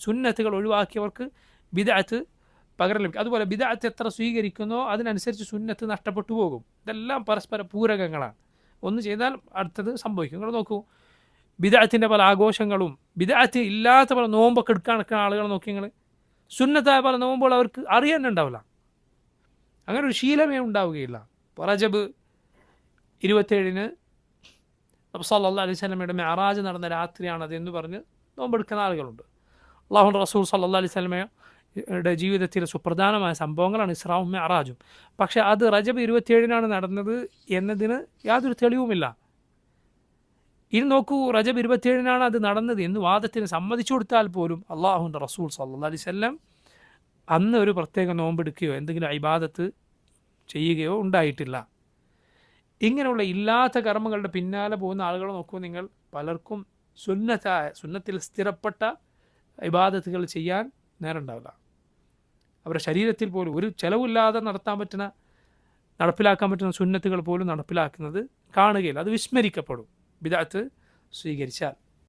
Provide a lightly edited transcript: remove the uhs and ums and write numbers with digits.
സുന്നത്തുകൾ ഒഴിവാക്കിയവർക്ക് ബിദ്അത്ത് പകരം ലഭിക്കും. അതുപോലെ ബിദ്അത്ത് എത്ര സ്വീകരിക്കുന്നോ അതിനനുസരിച്ച് സുന്നത്ത് നഷ്ടപ്പെട്ടു പോകും. ഇതെല്ലാം പരസ്പര പൂരകങ്ങളാണ്. ഒന്ന് ചെയ്താൽ അടുത്തത് സംഭവിക്കും. നിങ്ങൾ നോക്കൂ, ബിദ്അത്തിൻ്റെ പല ആഘോഷങ്ങളും, ബിദ്അത്ത് ഇല്ലാത്ത പല നോമ്പൊക്കെ എടുക്കാൻ നിൽക്കുന്ന ആളുകൾ നോക്കി നിങ്ങൾ, സുന്നത്തായ പല നോമ്പുകൾ അവർക്ക് അറിയാനുണ്ടാവില്ല. അങ്ങനെ ഒരു ശീലമേ ഉണ്ടാവുകയില്ല. റജബ് 27 നബി സല്ലല്ലാഹു അലൈഹി വസല്ലമയുടെ മിഅ്റാജ് നടന്ന രാത്രിയാണത് എന്ന് പറഞ്ഞ് നോമ്പെടുക്കുന്ന ആളുകളുണ്ട്. അല്ലാഹുവിൻ്റെ റസൂൽ സല്ലല്ലാഹു അലൈഹി വസല്ലമയുടെ ജീവിതത്തിലെ സുപ്രധാനമായ സംഭവങ്ങളാണ് ഇസ്രാവും മിഅ്റാജും. പക്ഷേ അത് റജബ് 27 നടന്നത് എന്നതിന് യാതൊരു തെളിവുമില്ല. ഇനി നോക്കൂ, റജബ് 27 അത് നടന്നത് എന്ന് വാദത്തിന് സമ്മതിച്ചു കൊടുത്താൽ പോലും അള്ളാഹുവിൻ്റെ റസൂൽ സല്ലല്ലാഹു അലൈഹി വസല്ലം അന്ന് ഒരു പ്രത്യേക നോമ്പെടുക്കുകയോ എന്തെങ്കിലും ഇബാദത്ത് ചെയ്യുകയോ ഉണ്ടായിട്ടില്ല. ഇങ്ങനെയുള്ള ഇല്ലാത്ത കർമ്മങ്ങളുടെ പിന്നാലെ പോകുന്ന ആളുകളെ നോക്കൂ നിങ്ങൾ, പലർക്കും സുന്നത്തിൽ സ്ഥിരപ്പെട്ട ഇബാദത്തുകൾ ചെയ്യാൻ നേരമുണ്ടാവില്ല. അവരുടെ ശരീരത്തിൽ പോലും ഒരു ചെലവില്ലാതെ നടപ്പിലാക്കാൻ പറ്റുന്ന സുന്നത്തുകൾ പോലും നടപ്പിലാക്കുന്നത് കാണുകയില്ല. അത് വിസ്മരിക്കപ്പെടും ബിദ്അത്ത് സ്വീകരിച്ചാൽ.